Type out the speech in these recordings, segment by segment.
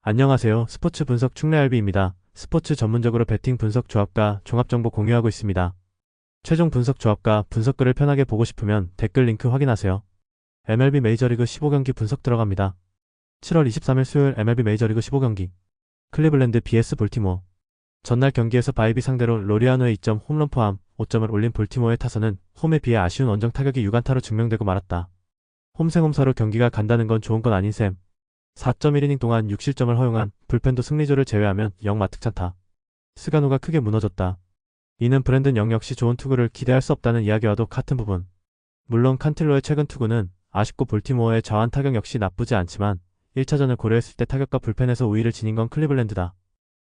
안녕하세요. 스포츠 분석 충래알비입니다. 스포츠 전문적으로 배팅 분석 조합과 종합정보 공유하고 있습니다. 최종 분석 조합과 분석글을 편하게 보고 싶으면 댓글 링크 확인하세요. MLB 메이저리그 15경기 분석 들어갑니다. 7월 23일 수요일 MLB 메이저리그 15경기 클리블랜드 vs 볼티모어. 전날 경기에서 바이비 상대로 로리아노의 2점 홈런 포함 5점을 올린 볼티모어의 타선은 홈에 비해 아쉬운 원정 타격이 유간타로 증명되고 말았다. 홈생홈사로 경기가 간다는 건 좋은 건 아닌 셈. 4.1이닝 동안 6실점을 허용한 불펜도 승리조를 제외하면 영마특찬타. 스가노가 크게 무너졌다. 이는 브랜든 영 역시 좋은 투구를 기대할 수 없다는 이야기와도 같은 부분. 물론 칸틸로의 최근 투구는 아쉽고 볼티모어의 좌완 타격 역시 나쁘지 않지만 1차전을 고려했을 때 타격과 불펜에서 우위를 지닌 건 클리블랜드다.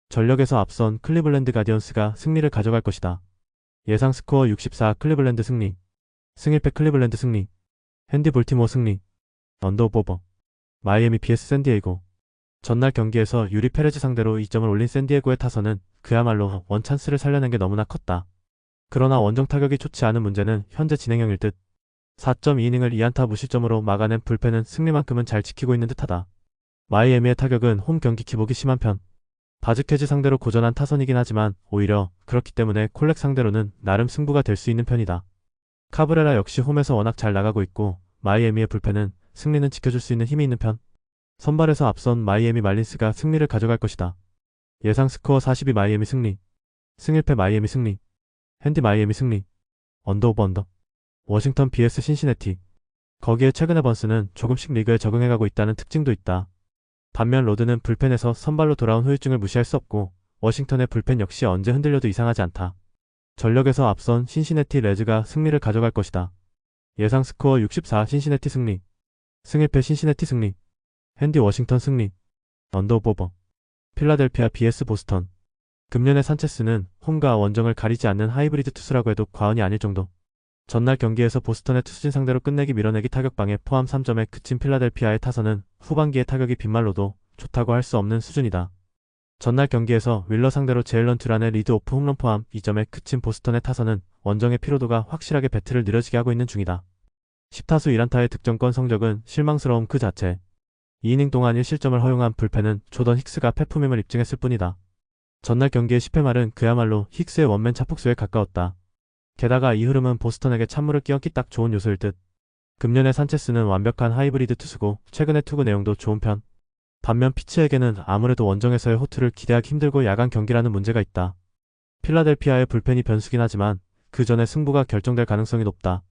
전력에서 앞선 클리블랜드 가디언스가 승리를 가져갈 것이다. 예상 스코어 64 클리블랜드 승리. 승일패 클리블랜드 승리. 핸디 볼티모어 승리. 언더오버. 마이애미 vs 샌디에이고. 전날 경기에서 유리 페레즈 상대로 2점을 올린 샌디에고의 타선은 그야말로 원찬스를 살려낸 게 너무나 컸다. 그러나 원정 타격이 좋지 않은 문제는 현재 진행형일 듯. 4.2이닝을 2안타 무실점으로 막아낸 불펜은 승리만큼은 잘 지키고 있는 듯하다. 마이애미의 타격은 홈 경기 기복이 심한 편. 바즈케즈 상대로 고전한 타선이긴 하지만 오히려 그렇기 때문에 콜렉 상대로는 나름 승부가 될 수 있는 편이다. 카브레라 역시 홈에서 워낙 잘 나가고 있고 마이애미의 불펜은 승리는 지켜줄 수 있는 힘이 있는 편. 선발에서 앞선 마이애미 말린스가 승리를 가져갈 것이다. 예상 스코어 42 마이애미 승리. 승일패 마이애미 승리. 핸디 마이애미 승리. 언더오버 언더. 워싱턴 vs 신시내티. 거기에 최근에 번스는 조금씩 리그에 적응해가고 있다는 특징도 있다. 반면 로드는 불펜에서 선발로 돌아온 후유증을 무시할 수 없고 워싱턴의 불펜 역시 언제 흔들려도 이상하지 않다. 전력에서 앞선 신시내티 레즈가 승리를 가져갈 것이다. 예상 스코어 64 신시내티 승리. 승일패 신시내티 승리. 핸디 워싱턴 승리. 언더오버. 필라델피아 vs 보스턴. 금년의 산체스는 홈과 원정을 가리지 않는 하이브리드 투수라고 해도 과언이 아닐 정도. 전날 경기에서 보스턴의 투수진 상대로 끝내기 밀어내기 타격방에 포함 3점에 그친 필라델피아의 타선은 후반기의 타격이 빗말로도 좋다고 할 수 없는 수준이다. 전날 경기에서 윌러 상대로 제일런 듀란의 리드오프 홈런 포함 2점에 그친 보스턴의 타선은 원정의 피로도가 확실하게 배틀을 느려지게 하고 있는 중이다. 10타수 1안타의 득점권 성적은 실망스러움 그 자체. 2이닝 동안 1실점을 허용한 불펜은 조던 힉스가 패품임을 입증했을 뿐이다. 전날 경기의 10회 말은 그야말로 힉스의 원맨 차폭수에 가까웠다. 게다가 이 흐름은 보스턴에게 찬물을 끼얹기 딱 좋은 요소일 듯. 금년의 산체스는 완벽한 하이브리드 투수고 최근의 투구 내용도 좋은 편. 반면 피츠에게는 아무래도 원정에서의 호투를 기대하기 힘들고 야간 경기라는 문제가 있다. 필라델피아의 불펜이 변수긴 하지만 그 전에 승부가 결정될 가능성이 높다.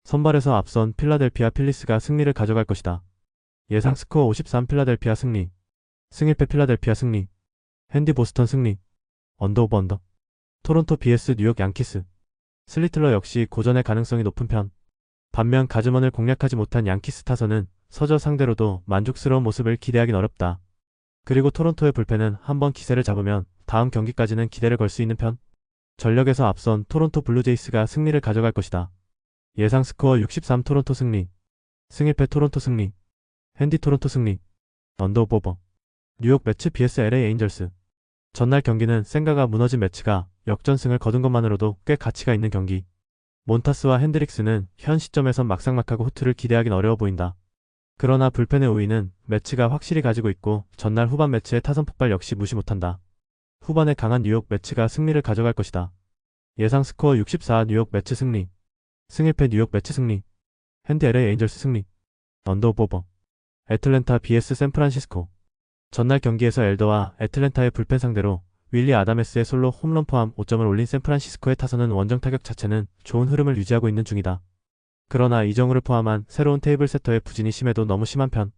선발에서 앞선 필라델피아 필리스가 승리를 가져갈 것이다. 예상 스코어 53 필라델피아 승리. 승일패 필라델피아 승리. 핸디 보스턴 승리. 언더오버 언더. 토론토 vs 뉴욕 양키스. 슬리틀러 역시 고전의 가능성이 높은 편. 반면 가즈먼을 공략하지 못한 양키스 타선은 서저 상대로도 만족스러운 모습을 기대하긴 어렵다. 그리고 토론토의 불펜은 한번 기세를 잡으면 다음 경기까지는 기대를 걸 수 있는 편. 전력에서 앞선 토론토 블루제이스가 승리를 가져갈 것이다. 예상 스코어 63 토론토 승리. 승일패 토론토 승리. 핸디 토론토 승리. 언더오버. 뉴욕 매츠 vs LA 에인절스. 전날 경기는 센가가 무너진 매츠가 역전승을 거둔 것만으로도 꽤 가치가 있는 경기. 몬타스와 핸드릭스는 현 시점에선 막상막하고 호투를 기대하긴 어려워 보인다. 그러나 불펜의 우위는 매츠가 확실히 가지고 있고 전날 후반 매츠의 타선 폭발 역시 무시 못한다. 후반에 강한 뉴욕 매츠가 승리를 가져갈 것이다. 예상 스코어 64 뉴욕 매츠 승리. 승일패 뉴욕 매츠 승리. 핸디 LA 에인절스 승리. 언더오버. 애틀랜타 vs 샌프란시스코. 전날 경기에서 엘더와 애틀랜타의 불펜 상대로 윌리 아다메스의 솔로 홈런 포함 5점을 올린 샌프란시스코의 타선은 원정 타격 자체는 좋은 흐름을 유지하고 있는 중이다. 그러나 이정우를 포함한 새로운 테이블 세터의 부진이 심해도 너무 심한 편.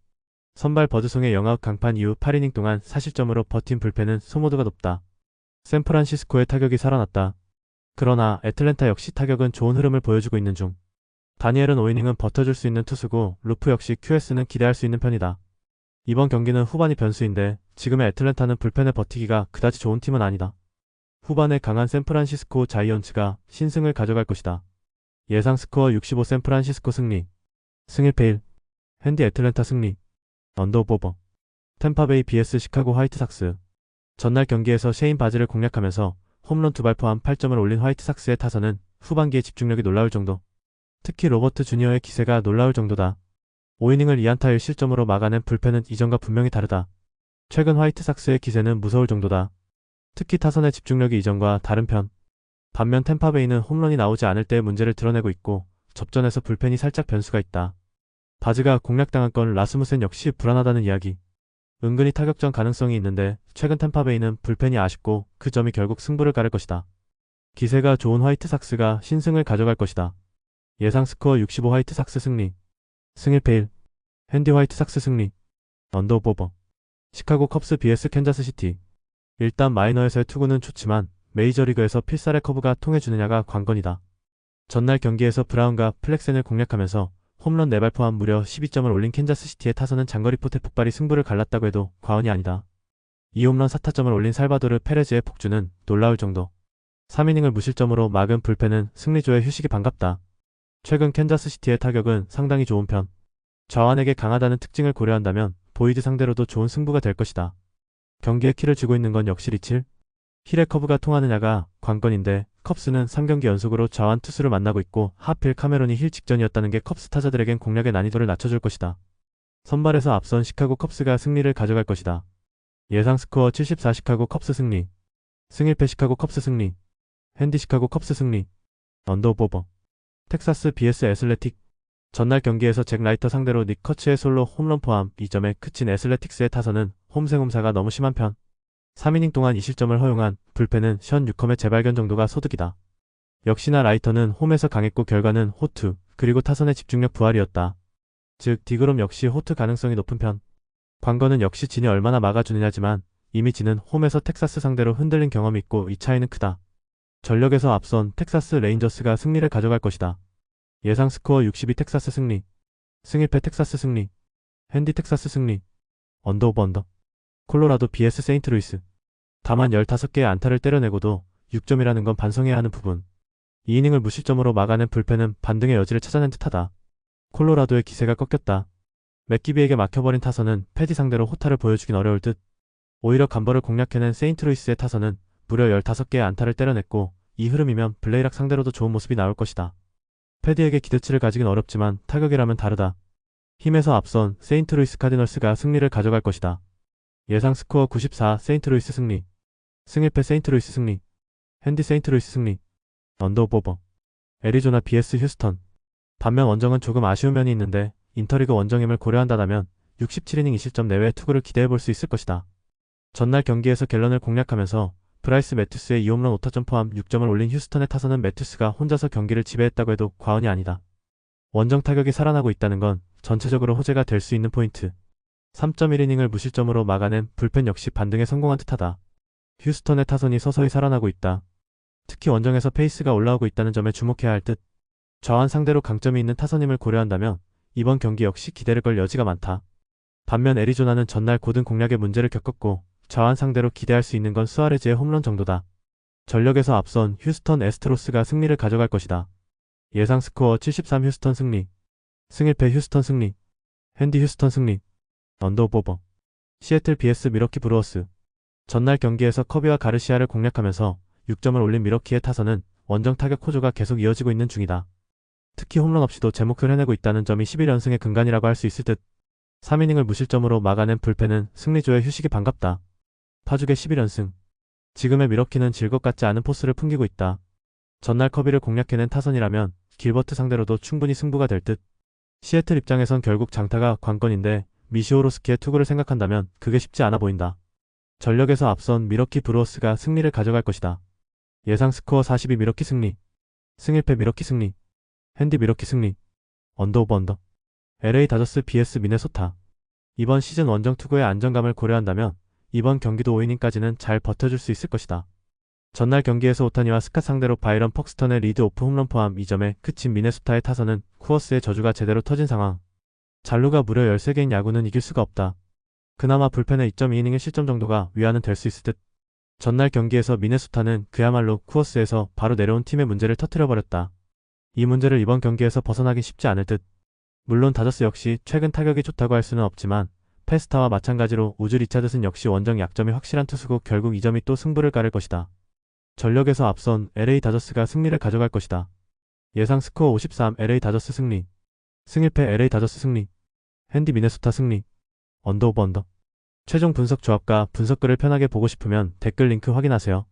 선발 버드송의 영아웃 강판 이후 8이닝 동안 4실점으로 버틴 불펜은 소모도가 높다. 샌프란시스코의 타격이 살아났다. 그러나 애틀랜타 역시 타격은 좋은 흐름을 보여주고 있는 중. 다니엘은 5이닝은 버텨줄 수 있는 투수고 루프 역시 QS는 기대할 수 있는 편이다. 이번 경기는 후반이 변수인데 지금의 애틀랜타는 불펜에 버티기가 그다지 좋은 팀은 아니다. 후반에 강한 샌프란시스코 자이언츠가 신승을 가져갈 것이다. 예상 스코어 65 샌프란시스코 승리. 승일패 1. 핸디 애틀랜타 승리. 언더오버. 템파베이 vs 시카고 화이트삭스. 전날 경기에서 셰인 바지를 공략하면서 홈런 2발 포함 8점을 올린 화이트삭스의 타선은 후반기의 집중력이 놀라울 정도. 특히 로버트 주니어의 기세가 놀라울 정도다. 5이닝을 2안타 1실점으로 막아낸 불펜은 이전과 분명히 다르다. 최근 화이트삭스의 기세는 무서울 정도다. 특히 타선의 집중력이 이전과 다른 편. 반면 템파베이는 홈런이 나오지 않을 때의 문제를 드러내고 있고 접전에서 불펜이 살짝 변수가 있다. 바즈가 공략당한 건 라스무센 역시 불안하다는 이야기. 은근히 타격전 가능성이 있는데 최근 템파베이는 불펜이 아쉽고 그 점이 결국 승부를 가를 것이다. 기세가 좋은 화이트삭스가 신승을 가져갈 것이다. 예상 스코어 65 화이트삭스 승리. 승 1패 1. 핸디 화이트삭스 승리. 언더오버. 시카고 컵스 vs 캔자스시티. 일단 마이너에서의 투구는 좋지만 메이저리그에서 필살의 커브가 통해주느냐가 관건이다. 전날 경기에서 브라운과 플렉센을 공략하면서 홈런 4발 포함 무려 12점을 올린 캔자스시티의 타선은 장거리 포테 폭발이 승부를 갈랐다고 해도 과언이 아니다. 2홈런 4타점을 올린 살바도르 페레즈의 폭주는 놀라울 정도. 3이닝을 무실점으로 막은 불펜은 승리조의 휴식이 반갑다. 최근 캔자스시티의 타격은 상당히 좋은 편. 좌완에게 강하다는 특징을 고려한다면 보이드 상대로도 좋은 승부가 될 것이다. 경기의 키를 쥐고 있는 건 역시 리칠. 힐의 커브가 통하느냐가 관건인데 컵스는 3경기 연속으로 좌완 투수를 만나고 있고 하필 카메론이 힐 직전이었다는 게 컵스 타자들에겐 공략의 난이도를 낮춰줄 것이다. 선발에서 앞선 시카고 컵스가 승리를 가져갈 것이다. 예상 스코어 74 시카고 컵스 승리. 승 1패 시카고 컵스 승리. 핸디 시카고 컵스 승리. 언더오버. 텍사스 vs 애슬레틱. 전날 경기에서 잭 라이터 상대로 닉 커츠의 솔로 홈런 포함 2점에 그친 애슬레틱스의 타선은 홈생홈사가 너무 심한 편. 3이닝 동안 2실점을 허용한 불펜은 션 뉴컴의 재발견 정도가 소득이다. 역시나 라이터는 홈에서 강했고 결과는 호투, 그리고 타선의 집중력 부활이었다. 즉 디그롬 역시 호투 가능성이 높은 편. 관건은 역시 진이 얼마나 막아주느냐지만 이미 진은 홈에서 텍사스 상대로 흔들린 경험이 있고 이 차이는 크다. 전력에서 앞선 텍사스 레인저스가 승리를 가져갈 것이다. 예상 스코어 62 텍사스 승리. 승 1패 텍사스 승리. 핸디 텍사스 승리. 언더오버 언더. 콜로라도 vs 세인트루이스. 다만 15개의 안타를 때려내고도 6점이라는 건 반성해야 하는 부분. 2이닝을 무실점으로 막아낸 불펜은 반등의 여지를 찾아낸 듯하다. 콜로라도의 기세가 꺾였다. 맥기비에게 막혀버린 타선은 패디 상대로 호타를 보여주긴 어려울 듯. 오히려 간벌을 공략해낸 세인트루이스의 타선은 무려 15개의 안타를 때려냈고 이 흐름이면 블레이락 상대로도 좋은 모습이 나올 것이다. 패디에게 기대치를 가지긴 어렵지만 타격이라면 다르다. 힘에서 앞선 세인트루이스 카디널스가 승리를 가져갈 것이다. 예상 스코어 94 세인트루이스 승리. 승 1패 세인트루이스 승리. 핸디 세인트루이스 승리. 언더오버. 애리조나 vs 휴스턴. 반면 원정은 조금 아쉬운 면이 있는데 인터리그 원정임을 고려한다면 67이닝 2실점 내외의 투구를 기대해볼 수 있을 것이다. 전날 경기에서 갤런을 공략하면서 브라이스 매튜스의 2홈런 5타점 포함 6점을 올린 휴스턴의 타선은 매튜스가 혼자서 경기를 지배했다고 해도 과언이 아니다. 원정 타격이 살아나고 있다는 건 전체적으로 호재가 될 수 있는 포인트. 3.1이닝을 무실점으로 막아낸 불펜 역시 반등에 성공한 듯하다. 휴스턴의 타선이 서서히 살아나고 있다. 특히 원정에서 페이스가 올라오고 있다는 점에 주목해야 할 듯. 좌완 상대로 강점이 있는 타선임을 고려한다면 이번 경기 역시 기대를 걸 여지가 많다. 반면 애리조나는 전날 고든 공략의 문제를 겪었고 좌완 상대로 기대할 수 있는 건 수아레즈의 홈런 정도다. 전력에서 앞선 휴스턴 애스트로스가 승리를 가져갈 것이다. 예상 스코어 73 휴스턴 승리. 승 1패 휴스턴 승리. 핸디 휴스턴 승리. 언더오버. 시애틀 vs 미러키 브루어스. 전날 경기에서 커비와 가르시아를 공략하면서 6점을 올린 미러키의 타선은 원정 타격 호조가 계속 이어지고 있는 중이다. 특히 홈런 없이도 제 몫을 해내고 있다는 점이 11연승의 근간이라고 할 수 있을 듯. 3이닝을 무실점으로 막아낸 불펜은 승리조의 휴식이 반갑다. 파죽의 11연승. 지금의 미러키는 질 것 같지 않은 포스를 풍기고 있다. 전날 커비를 공략해낸 타선이라면 길버트 상대로도 충분히 승부가 될 듯. 시애틀 입장에선 결국 장타가 관건인데 미시오로스키의 투구를 생각한다면 그게 쉽지 않아 보인다. 전력에서 앞선 미러키 브루어스가 승리를 가져갈 것이다. 예상 스코어 42 미러키 승리. 승 1패 미러키 승리. 핸디 미러키 승리. 언더오버 언더. LA 다저스 vs 미네소타. 이번 시즌 원정 투구의 안정감을 고려한다면 이번 경기도 5이닝까지는 잘 버텨줄 수 있을 것이다. 전날 경기에서 오타니와 스캇 상대로 바이런 퍽스턴의 리드 오프 홈런 포함 2점에 그친 미네소타의 타선은 쿠어스의 저주가 제대로 터진 상황. 잘루가 무려 13개인 야구는 이길 수가 없다. 그나마 불펜의 2.2이닝의 실점 정도가 위안은 될 수 있을 듯. 전날 경기에서 미네소타는 그야말로 쿠어스에서 바로 내려온 팀의 문제를 터뜨려버렸다. 이 문제를 이번 경기에서 벗어나긴 쉽지 않을 듯. 물론 다저스 역시 최근 타격이 좋다고 할 수는 없지만 페스타와 마찬가지로 우즈 리차드슨 역시 원정 약점이 확실한 투수고 결국 이 점이 또 승부를 가를 것이다. 전력에서 앞선 LA 다저스가 승리를 가져갈 것이다. 예상 스코어 53 LA 다저스 승리. 승 1패 LA 다저스 승리. 핸디 미네소타 승리. 언더오버 언더. 최종 분석 조합과 분석글을 편하게 보고 싶으면 댓글 링크 확인하세요.